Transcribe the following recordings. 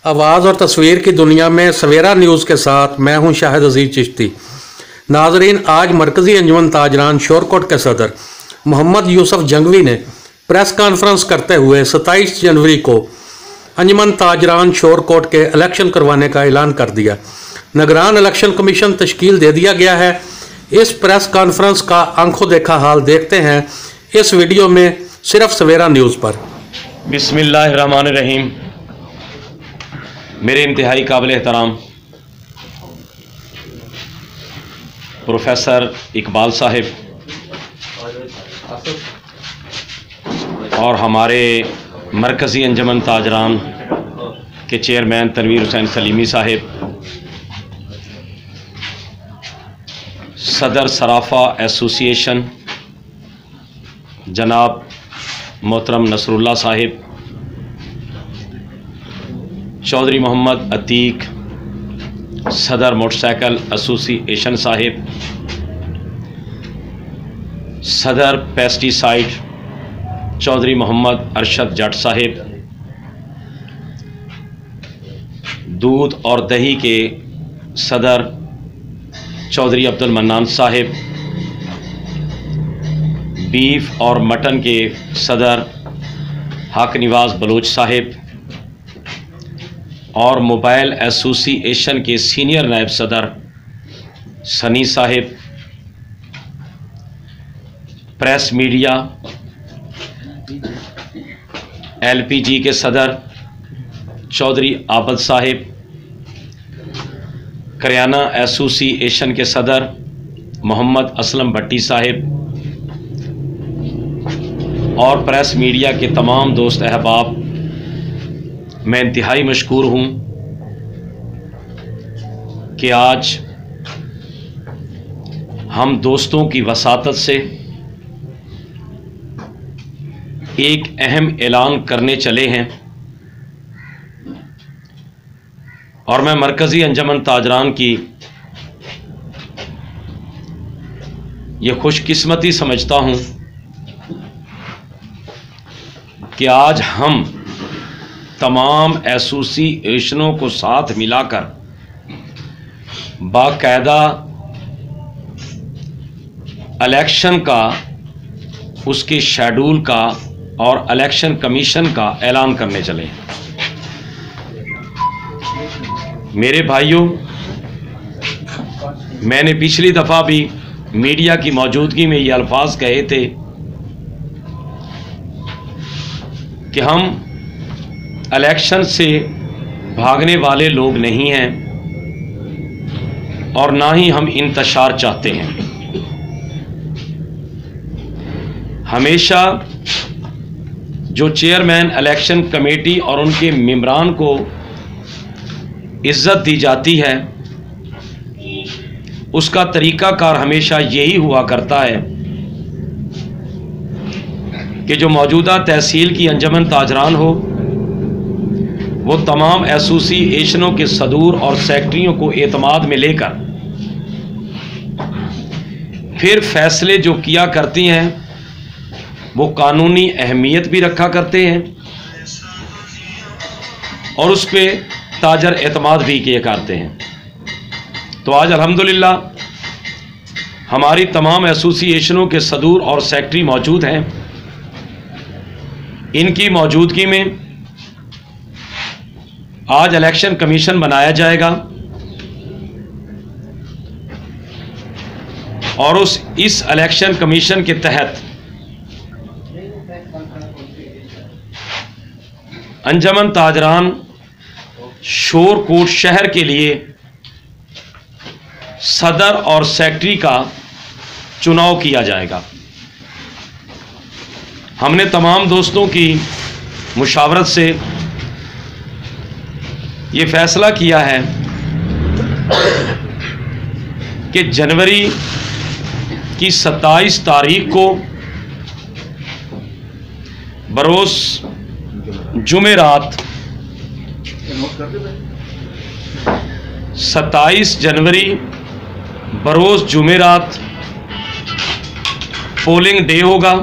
आवाज़ और तस्वीर की दुनिया में सवेरा न्यूज़ के साथ मैं हूं शाहिद अजीज चिश्ती। नाजरीन, आज मरकज़ी अंजुमन ताजरान शोरकोट के सदर मोहम्मद यूसुफ जंगवी ने प्रेस कॉन्फ्रेंस करते हुए 27 जनवरी को अंजुमन ताजरान शोरकोट के इलेक्शन करवाने का ऐलान कर दिया। निगरान इलेक्शन कमीशन तश्कील दे दिया गया है। इस प्रेस कॉन्फ्रेंस का आंखों देखा हाल देखते हैं इस वीडियो में सिर्फ सवेरा न्यूज़ पर। बिस्मिल्लाहिर्रहमानिर्रहीम। मेरे इंतहाई काबिल एहतराम प्रोफेसर इकबाल साहिब और हमारे मरकज़ी अंजुमन ताजरान के चेयरमैन तनवीर हुसैन सलीमी साहिब, सदर सराफा एसोसिएशन जनाब मोहतरम नसरुल्लाह साहिब, चौधरी मोहम्मद अतीक सदर मोटरसाइकिल एसोसिएशन साहिब, सदर पेस्टिसाइड चौधरी मोहम्मद अरशद जट साहिब, दूध और दही के सदर चौधरी अब्दुल मन्नान साहिब, बीफ और मटन के सदर हक निवाज बलोच साहिब और मोबाइल एसोसिएशन के सीनियर नायब सदर Sunny Sahib, press media LPG के सदर चौधरी आबद साहिब, करियाना एसोसिएशन के सदर मोहम्मद असलम भट्टी साहिब और प्रेस मीडिया के तमाम दोस्त अहबाब, मैं इंतहाई मशकूर हूँ कि आज हम दोस्तों की वसातत से एक अहम ऐलान करने चले हैं और मैं मरकज़ी अंजुमन ताजरान की ये खुशकिस्मती समझता हूँ कि आज हम तमाम एसोसिएशनों को साथ मिलाकर बाकायदा इलेक्शन का, उसके शेड्यूल का और इलेक्शन कमीशन का ऐलान करने चले हैं। मेरे भाइयों, मैंने पिछली दफ़ा भी मीडिया की मौजूदगी में ये अल्फाज कहे थे कि हम इलेक्शन से भागने वाले लोग नहीं हैं और ना ही हम इंतशार चाहते हैं। हमेशा जो चेयरमैन इलेक्शन कमेटी और उनके मेंबरान को इज्जत दी जाती है, उसका तरीक़ाकार हमेशा यही हुआ करता है कि जो मौजूदा तहसील की अंजुमन ताजरान हो, वो तमाम एसोसिएशनों के सदूर और सेक्रेटरियों को एतमाद में लेकर फिर फैसले जो किया करती हैं वो कानूनी अहमियत भी रखा करते हैं और उस पर ताजर एतमाद भी किए करते हैं। तो आज अल्हम्दुलिल्लाह हमारी तमाम एसोसिएशनों के सदूर और सेक्रेटरी मौजूद हैं। इनकी मौजूदगी में आज इलेक्शन कमीशन बनाया जाएगा और इस इलेक्शन कमीशन के तहत अंजुमन ताजरान शोरकोट शहर के लिए सदर और सेक्रेटरी का चुनाव किया जाएगा। हमने तमाम दोस्तों की मुशावरत से ये फैसला किया है कि जनवरी की 27 तारीख को बरोज़ जुमेरात 27 जनवरी बरोज़ जुमेरात पोलिंग डे होगा।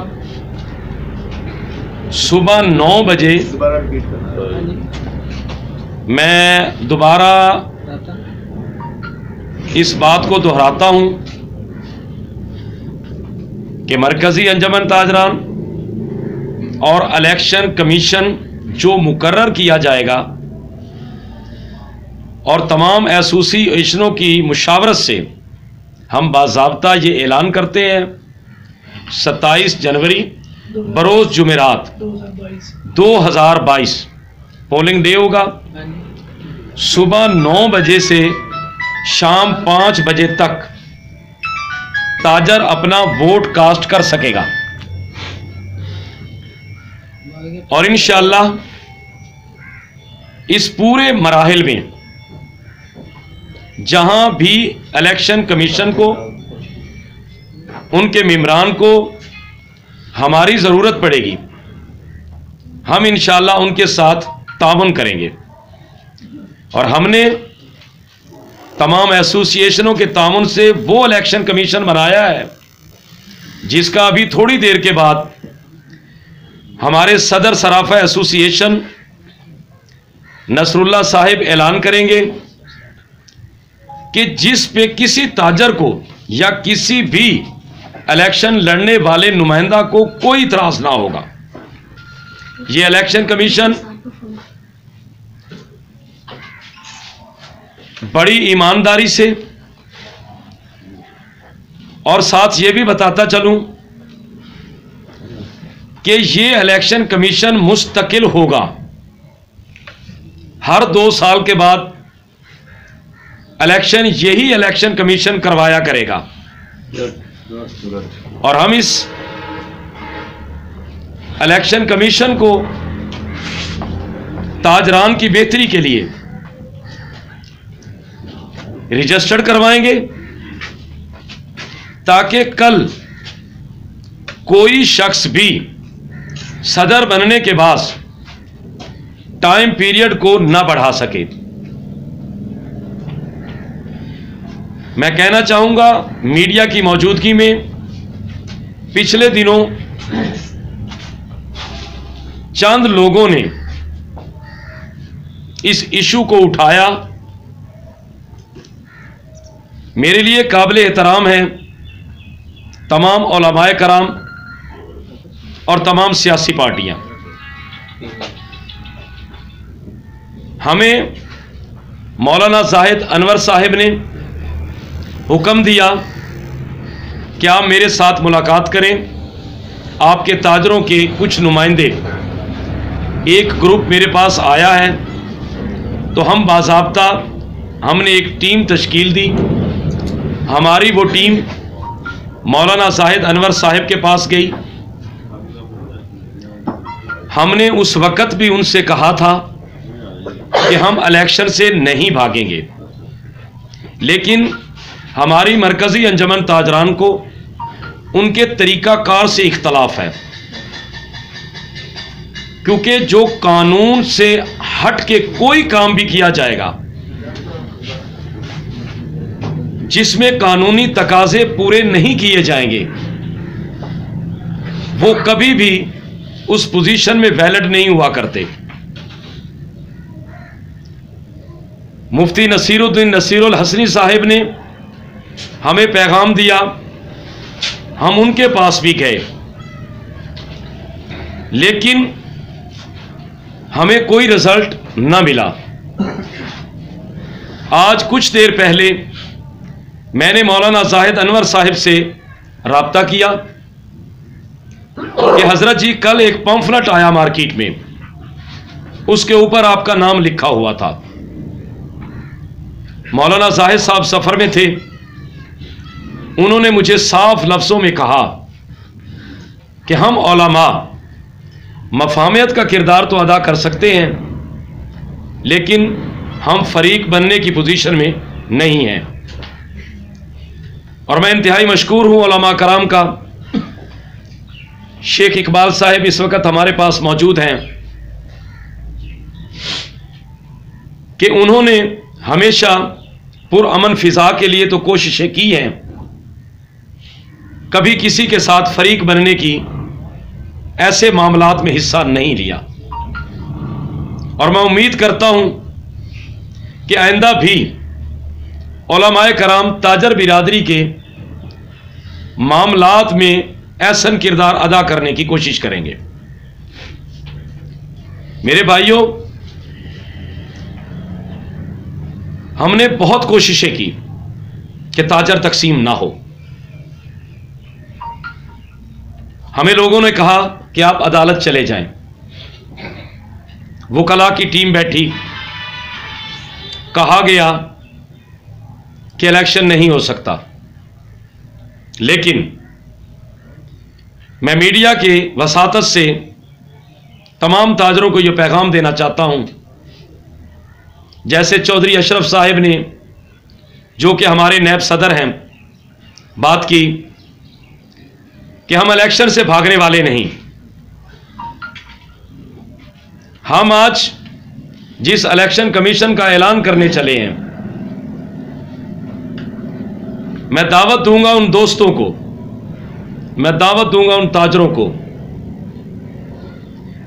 सुबह 9 बजे मैं दोबारा इस बात को दोहराता हूं कि मरकजी अंजुमन ताजरान और इलेक्शन कमीशन जो मुकर्रर किया जाएगा और तमाम एसोसिएशनों की मुशावरत से हम बाज़ाब्ता ये ऐलान करते हैं 27 जनवरी बरोज़ जुमेरात 2022 पोलिंग डे होगा। सुबह 9 बजे से शाम 5 बजे तक ताजर अपना वोट कास्ट कर सकेगा और इंशाअल्लाह इस पूरे मराहिल में जहां भी इलेक्शन कमीशन को, उनके मेंबरान को हमारी ज़रूरत पड़ेगी, हम इंशाअल्लाह उनके साथ ताउन करेंगे। और हमने तमाम एसोसिएशनों के ताउन से वो इलेक्शन कमीशन बनाया है जिसका अभी थोड़ी देर के बाद हमारे सदर सराफा एसोसिएशन नसरुल्लाह साहिब ऐलान करेंगे कि जिस पे किसी ताजर को या किसी भी इलेक्शन लड़ने वाले नुमाइंदा को कोई इतराज ना होगा। ये इलेक्शन कमीशन बड़ी ईमानदारी से, और साथ ये भी बताता चलूं कि ये इलेक्शन कमीशन मुस्तकिल होगा। हर 2 साल के बाद इलेक्शन यही इलेक्शन कमीशन करवाया करेगा और हम इस इलेक्शन कमीशन को ताजरान की बेहतरी के लिए रजिस्टर्ड करवाएंगे ताकि कल कोई शख्स भी सदर बनने के बाद टाइम पीरियड को ना बढ़ा सके। मैं कहना चाहूंगा मीडिया की मौजूदगी में पिछले दिनों चंद लोगों ने इस इशू को उठाया। मेरे लिए काबिल एहतराम है तमाम उलमाए कराम और तमाम सियासी पार्टियां। हमें मौलाना जाहिद अनवर साहिब ने हुक्म दिया कि आप मेरे साथ मुलाकात करें। आपके ताजरों के कुछ नुमाइंदे, एक ग्रुप मेरे पास आया है, तो हम बाज़ाब्ता हमने एक टीम तश्कील दी। हमारी वो टीम मौलाना जाहिद अनवर साहिब के पास गई। हमने उस वक़्त भी उनसे कहा था कि हम इलेक्शन से नहीं भागेंगे, लेकिन हमारी मरकज़ी अंजुमन ताजरान को उनके तरीक़ाकार से इख्तलाफ है, क्योंकि जो कानून से हट के कोई काम भी किया जाएगा जिसमें कानूनी तकाजे पूरे नहीं किए जाएंगे, वो कभी भी उस पोजीशन में वैलिड नहीं हुआ करते। मुफ्ती नसीरुद्दीन नसीरुल हसनी साहिब ने हमें पैगाम दिया, हम उनके पास भी गए, लेकिन हमें कोई रिजल्ट ना मिला। आज कुछ देर पहले मैंने मौलाना जाहिद अनवर साहिब से राब्ता किया कि हजरत जी कल एक पंफलेट आया मार्केट में, उसके ऊपर आपका नाम लिखा हुआ था। मौलाना जाहिद साहब सफर में थे, उन्होंने मुझे साफ लफ्जों में कहा कि हम उलमा मफाहमियत का किरदार तो अदा कर सकते हैं, लेकिन हम फरीक बनने की पोजीशन में नहीं हैं। और मैं इंतहाई मशकूर हूं उलमा कराम का। शेख इकबाल साहिब इस वक्त हमारे पास मौजूद हैं कि उन्होंने हमेशा पुरअमन फिजा के लिए तो कोशिशें की हैं, कभी किसी के साथ फरीक बनने की ऐसे मामलात में हिस्सा नहीं लिया। और मैं उम्मीद करता हूं कि आइंदा भी उलमाए कराम ताजर बिरादरी के मामलात में ऐसन किरदार अदा करने की कोशिश करेंगे। मेरे भाइयों, हमने बहुत कोशिशें की कि ताजर तकसीम ना हो। हमें लोगों ने कहा कि आप अदालत चले जाएं। वकला की टीम बैठी, कहा गया कि इलेक्शन नहीं हो सकता। लेकिन मैं मीडिया के वसातत से तमाम ताजरों को यह पैगाम देना चाहता हूं, जैसे चौधरी अशरफ साहिब ने, जो कि हमारे नायब सदर हैं, बात की कि हम इलेक्शन से भागने वाले नहीं। हम आज जिस इलेक्शन कमीशन का ऐलान करने चले हैं, मैं दावत दूंगा उन दोस्तों को, मैं दावत दूंगा उन ताजरों को,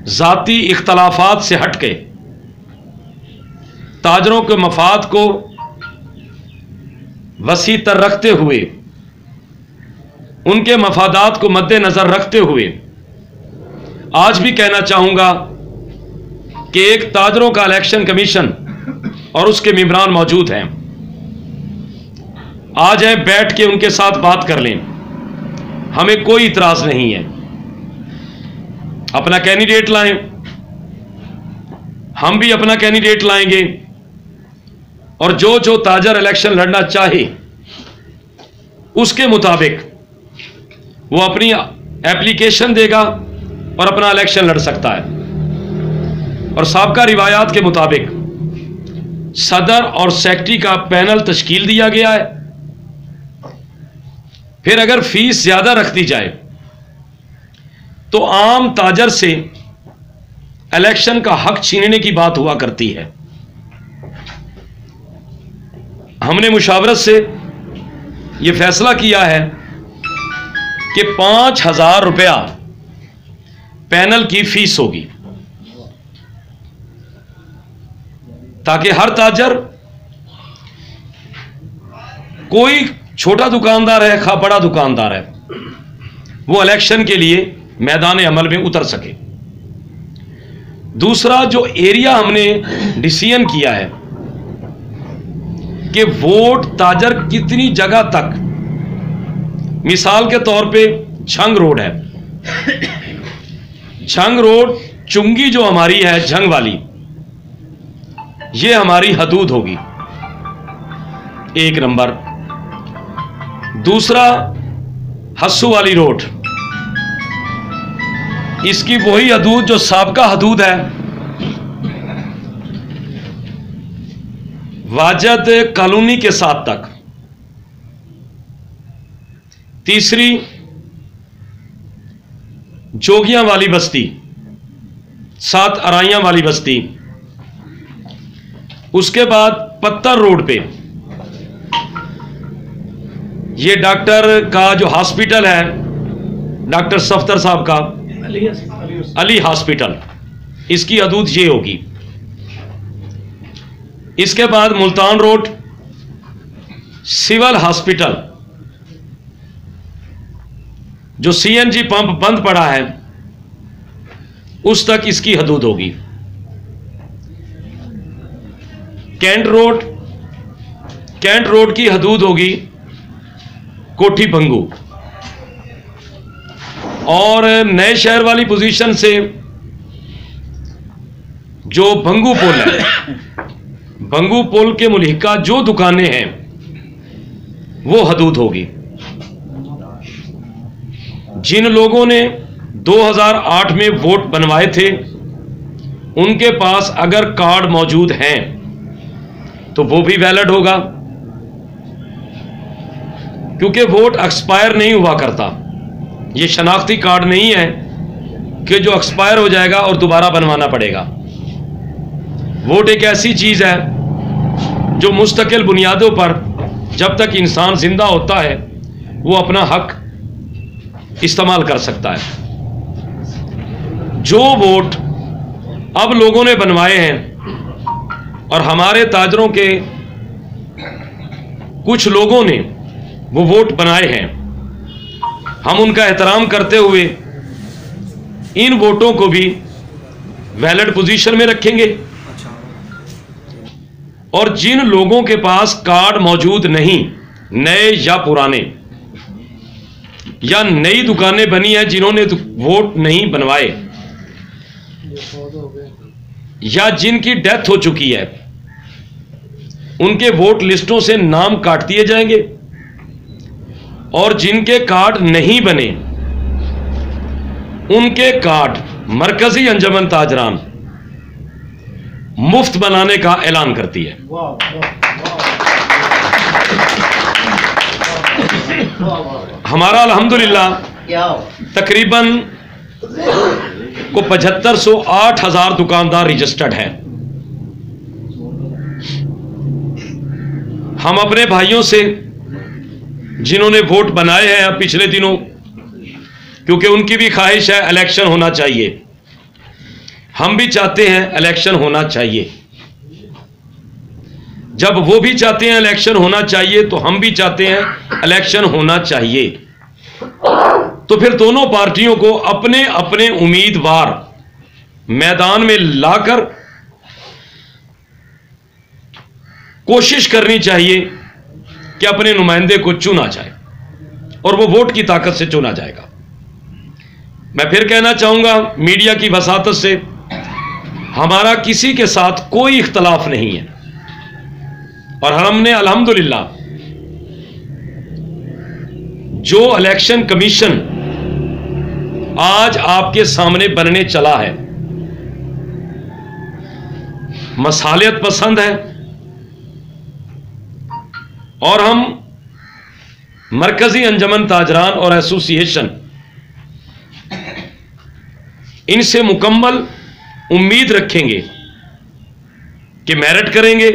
जाती इख्तलाफात से हट के ताजरों के मफाद को वसी तर रखते हुए, उनके मफादात को मद्देनजर रखते हुए आज भी कहना चाहूंगा कि एक ताजरों का इलेक्शन कमीशन और उसके मेंबरान मौजूद हैं। आ जाए, बैठ के उनके साथ बात कर लें, हमें कोई इतराज नहीं है। अपना कैंडिडेट लाएं, हम भी अपना कैंडिडेट लाएंगे, और जो जो ताजर इलेक्शन लड़ना चाहे उसके मुताबिक वो अपनी एप्लीकेशन देगा और अपना इलेक्शन लड़ सकता है। और साबका रिवायात के मुताबिक सदर और सेक्रेटरी का पैनल तश्कील दिया गया है। फिर अगर फीस ज्यादा रख दी जाए तो आम ताजर से इलेक्शन का हक छीनने की बात हुआ करती है। हमने मुशावरत से यह फैसला किया है कि 5,000 रुपया पैनल की फीस होगी, ताकि हर ताजर, कोई छोटा दुकानदार है खा बड़ा दुकानदार है, वो इलेक्शन के लिए मैदान अमल में उतर सके। दूसरा, जो एरिया हमने डिसीजन किया है कि वोट ताजर कितनी जगह तक, मिसाल के तौर पे झंग रोड है, झंग रोड चुंगी जो हमारी है झंग वाली, ये हमारी हदूद होगी, एक नंबर। दूसरा, हस्सू वाली रोड, इसकी वही हदूद जो साबका हदूद है, वाजद कॉलोनी के साथ तक। तीसरी, जोगियां वाली बस्ती, 7 अराइयां वाली बस्ती। उसके बाद पत्थर रोड पे ये डॉक्टर का जो हॉस्पिटल है, डॉक्टर सफ्तर साहब का अली हॉस्पिटल, इसकी हदूद ये होगी। इसके बाद मुल्तान रोड, सिविल हॉस्पिटल, जो सीएनजी पंप बंद पड़ा है, उस तक इसकी हदूद होगी। कैंट रोड की हदूद होगी कोठी भंगू, और नए शहर वाली पोजीशन से जो भंगू पुल है, भंगू पुल के मुल्हिका जो दुकानें हैं वो हदूद होगी। जिन लोगों ने 2008 में वोट बनवाए थे, उनके पास अगर कार्ड मौजूद हैं तो वो भी वैलिड होगा, क्योंकि वोट एक्सपायर नहीं हुआ करता। ये शनाख्ती कार्ड नहीं है कि जो एक्सपायर हो जाएगा और दोबारा बनवाना पड़ेगा। वोट एक ऐसी चीज है जो मुस्तकिल बुनियादों पर जब तक इंसान जिंदा होता है वो अपना हक इस्तेमाल कर सकता है। जो वोट अब लोगों ने बनवाए हैं और हमारे ताजरों के कुछ लोगों ने वो वोट बनाए हैं, हम उनका एहतराम करते हुए इन वोटों को भी वैलिड पोजीशन में रखेंगे। और जिन लोगों के पास कार्ड मौजूद नहीं, नए या पुराने, या नई दुकानें बनी हैं जिन्होंने वोट नहीं बनवाए, या जिनकी डेथ हो चुकी है, उनके वोट लिस्टों से नाम काट दिए जाएंगे। और जिनके कार्ड नहीं बने, उनके कार्ड मरकजी अंजुमन ताजरान मुफ्त बनाने का ऐलान करती है। हमारा अल्हम्दुलिल्लाह तकरीबन को 7508,000 दुकानदार रजिस्टर्ड हैं। हम अपने भाइयों से जिन्होंने वोट बनाए हैं अब पिछले दिनों, क्योंकि उनकी भी ख्वाहिश है इलेक्शन होना चाहिए, हम भी चाहते हैं इलेक्शन होना चाहिए। जब वो भी चाहते हैं इलेक्शन होना चाहिए तो हम भी चाहते हैं इलेक्शन होना चाहिए। तो फिर दोनों पार्टियों को अपने अपने उम्मीदवार मैदान में लाकर कोशिश करनी चाहिए कि अपने नुमाइंदे को चुना जाए, और वो वोट की ताकत से चुना जाएगा। मैं फिर कहना चाहूंगा मीडिया की वसातत से, हमारा किसी के साथ कोई इख्तलाफ नहीं है, और हमने अल्हम्दुलिल्लाह जो इलेक्शन कमीशन आज आपके सामने बनने चला है, मसालियत पसंद है, और हम मरकजी अंजुमन ताजरान और एसोसिएशन इनसे मुकम्मल उम्मीद रखेंगे कि मेरिट करेंगे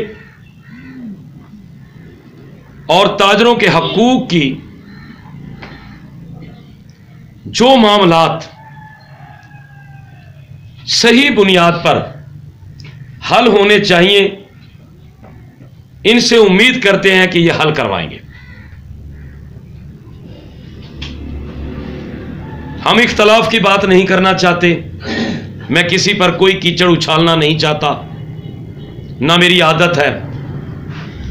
और ताजरों के हकूक की जो मामलात सही बुनियाद पर हल होने चाहिए, इनसे उम्मीद करते हैं कि यह हल करवाएंगे। हम इख्तलाफ की बात नहीं करना चाहते, मैं किसी पर कोई कीचड़ उछालना नहीं चाहता, ना मेरी आदत है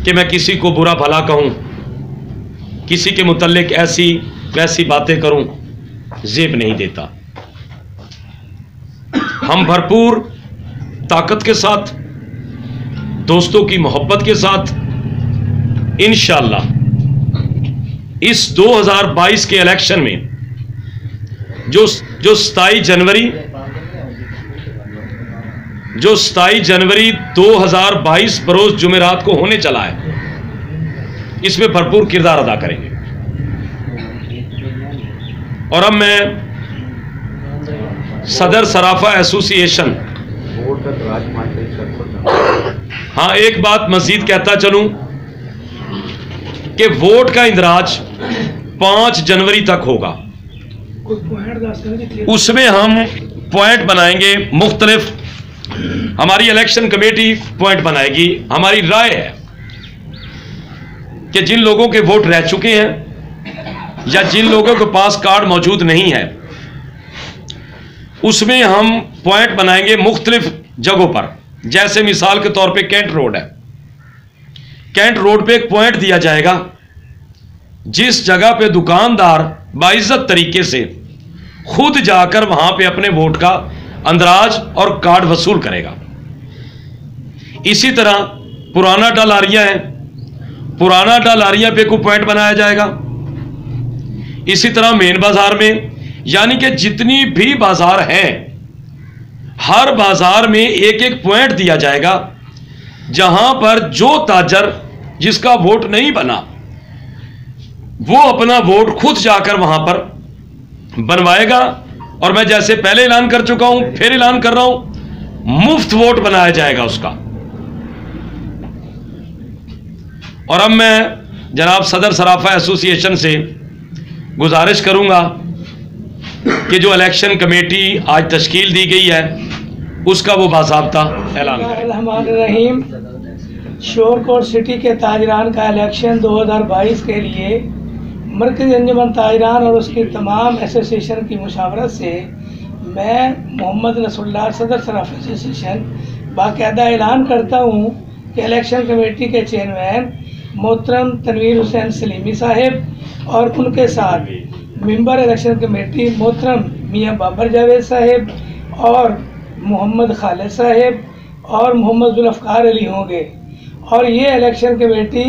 कि मैं किसी को बुरा भला कहूं, किसी के मुतल्लिक ऐसी वैसी बातें करूं, जेब नहीं देता। हम भरपूर ताकत के साथ, दोस्तों की मोहब्बत के साथ इंशाअल्लाह इस 2022 के इलेक्शन में जो 27 जनवरी 2022 बरोज जुमेरात को होने चला है, इसमें भरपूर किरदार अदा करेंगे। और अब मैं सदर सराफा एसोसिएशन, हाँ एक बात मजीद कहता चलूं कि वोट का इंदराज 5 जनवरी तक होगा। उसमें हम पॉइंट बनाएंगे मुख्तलिफ, हमारी इलेक्शन कमेटी पॉइंट बनाएगी। हमारी राय है कि जिन लोगों के वोट रह चुके हैं या जिन लोगों के पास कार्ड मौजूद नहीं है, उसमें हम पॉइंट बनाएंगे मुख्तलिफ जगहों पर। जैसे मिसाल के तौर पे कैंट रोड है, कैंट रोड पे एक पॉइंट दिया जाएगा जिस जगह पे दुकानदार बाइज्जत तरीके से खुद जाकर वहां पे अपने वोट का अंदराज और कार्ड वसूल करेगा। इसी तरह पुराना डलारिया है, पुराना डलारिया पे कोई पॉइंट बनाया जाएगा। इसी तरह मेन बाजार में, यानी कि जितनी भी बाजार हैं, हर बाजार में एक एक पॉइंट दिया जाएगा जहां पर जो ताजर जिसका वोट नहीं बना वो अपना वोट खुद जाकर वहां पर बनवाएगा। और मैं जैसे पहले ऐलान कर चुका हूं, फिर ऐलान कर रहा हूं, मुफ्त वोट बनाया जाएगा उसका। और अब मैं जनाब सदर सराफा एसोसिएशन से गुजारिश करूंगा कि जो इलेक्शन कमेटी आज तश्कील दी गई है उसका वो बाज़ाब्ता ऐलान करें। शोरकोट सिटी के ताजरान का इलेक्शन 2022 के लिए मरकज़ी अंजुमन ताजरान और उसकी तमाम एसोसिएशन की मुशावरत से मैं मोहम्मद नसरुल्लाह सदर सराफ एसोसिएशन बाकायदा ऐलान करता हूँ कि इलेक्शन कमेटी के चेयरमैन मोहतरम तनवीर हुसैन सलीमी साहिब और उनके साथ मेंबर इलेक्शन कमेटी मोहतरम मियाँ बाबर जावेद साहिब और मोहम्मद खालिद साहिब और मोहम्मद जुल्फ़कार अली होंगे। और ये इलेक्शन कमेटी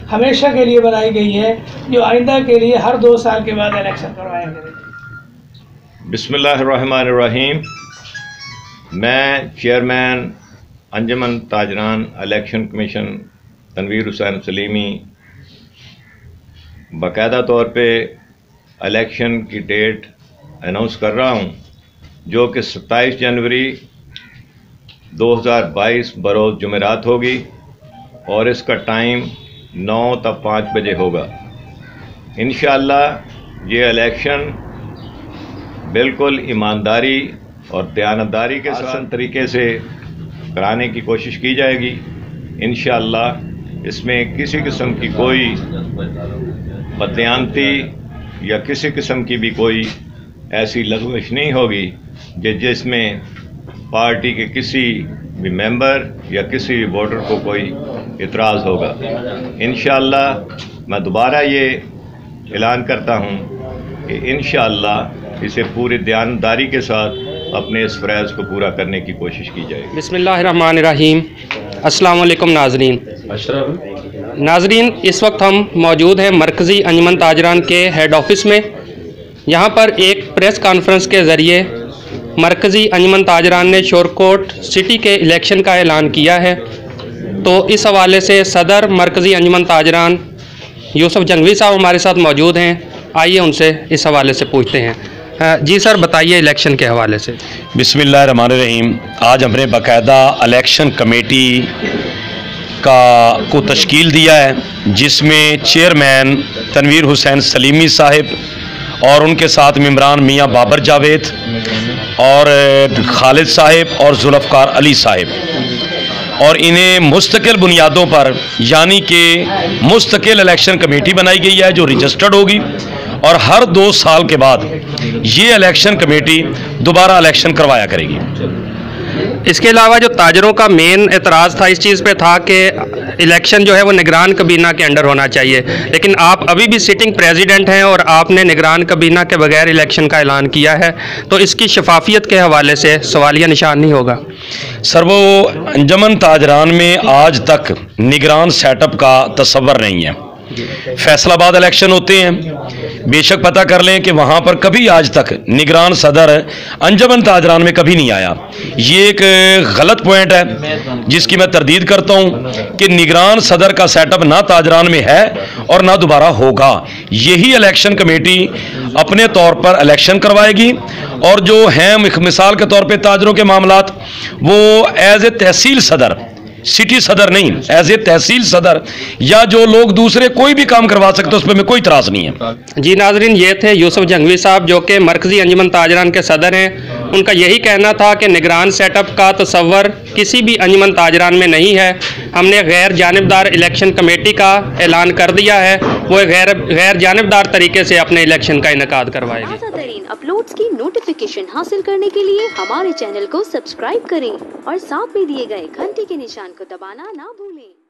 हमेशा के लिए बनाई गई है, जो आइंदा के लिए हर 2 साल के बाद इलेक्शन करवाया करेगी। बिस्मिल्लाहिर्रहमानिर्रहीम। मैं chairman Anjuman Tajran election commission Tanveer Hussain Salimi बाकायदा तौर पे इलेक्शन की डेट अनाउंस कर रहा हूँ, जो कि 27 जनवरी 2022 बरोज़ जुमेरात होगी और इसका टाइम 9 ता 5 बजे होगा। इंशाअल्लाह ये इलेक्शन बिल्कुल ईमानदारी और दयानतदारी के साथ तरीके से कराने की कोशिश की जाएगी। इंशाअल्लाह इसमें किसी किस्म की कोई बदयांती या किसी किस्म की भी कोई ऐसी लग़्ज़िश नहीं होगी जिसमें पार्टी के किसी भी मेंबर या किसी भी वोटर को कोई इतराज़ होगा। इंशाअल्लाह मैं दोबारा ये ऐलान करता हूँ कि इंशाअल्लाह इसे पूरी दयानतदारी के साथ अपने इस फ़रज़ को पूरा करने की कोशिश की जाएगी। बिस्मिल्लाहिर्रहमानिर्रहीम। अस्सलाम वालेकुम नाज़रीन। नाज़रीन, इस वक्त हम मौजूद हैं मरकज़ी अंजुमन ताजरान के हेड ऑफिस में। यहाँ पर एक प्रेस कॉन्फ्रेंस के ज़रिए मरकज़ी अंजुमन ताजरान ने शोरकोट सिटी के इलेक्शन का ऐलान किया है। तो इस हवाले से सदर मरकज़ी अंजुमन ताजरान यूसुफ जंगवी साहब हमारे साथ मौजूद हैं। आइए उनसे इस हवाले से पूछते हैं। जी सर, बताइए इलेक्शन के हवाले से। बिस्मिल्लाहिर्रहमानिर्रहीम। आज हमने बाकायदा इलेक्शन कमेटी को तश्कील दिया है, जिसमें चेयरमैन तनवीर हुसैन सलीमी साहिब और उनके साथ मेंबरान मियाँ बाबर जावेद और खालिद साहिब और जुल्फ़कार अली साहिब, और इन्हें मुस्तकिल बुनियादों पर यानी कि मुस्तकिल इलेक्शन कमेटी बनाई गई है जो रजिस्टर्ड होगी, और हर 2 साल के बाद ये इलेक्शन कमेटी दोबारा इलेक्शन करवाया करेगी। इसके अलावा जो ताजरों का मेन एतराज़ था इस चीज़ पे था कि इलेक्शन जो है वो निगरान कबीना के अंडर होना चाहिए, लेकिन आप अभी भी सिटिंग प्रेसिडेंट हैं और आपने निगरान कबीना के बगैर इलेक्शन का ऐलान किया है, तो इसकी शफाफियत के हवाले से सवालिया निशान नहीं होगा? सर, वो अंजुमन ताजरान में आज तक निगरान सेटअप का तस्वर नहीं है। फैसलाबाद इलेक्शन होते हैं, बेशक पता कर लें कि वहाँ पर कभी आज तक निगरान सदर अंजुमन ताजरान में कभी नहीं आया। ये एक गलत पॉइंट है जिसकी मैं तरदीद करता हूँ कि निगरान सदर का सेटअप ना ताजरान में है और ना दोबारा होगा। यही इलेक्शन कमेटी अपने तौर पर इलेक्शन करवाएगी, और जो हैं मिसाल के तौर पर ताजरों के मामलात, वो एज ए तहसील सदर, सिटी सदर नहीं, एज ए तहसील सदर या जो लोग दूसरे कोई भी काम करवा सकते उस पर में कोई इतराज़ नहीं है। जी नाजरीन, ये थे यूसुफ जंगवी साहब जो कि मरकज़ी अंजुमन ताजरान के सदर हैं। उनका यही कहना था कि निगरान सेटअप का तस्वर किसी भी अंजुमन ताजरान में नहीं है। हमने गैर जानिबदार इलेक्शन कमेटी का ऐलान कर दिया है, वो गैर जानिबदार तरीके से अपने इलेक्शन का इनेकाद करवाएगी। ताज़ा तरीन अपलोड्स की नोटिफिकेशन हासिल करने के लिए हमारे चैनल को सब्सक्राइब करें और साथ में दिए गए घंटी के निशान को दबाना ना भूलें।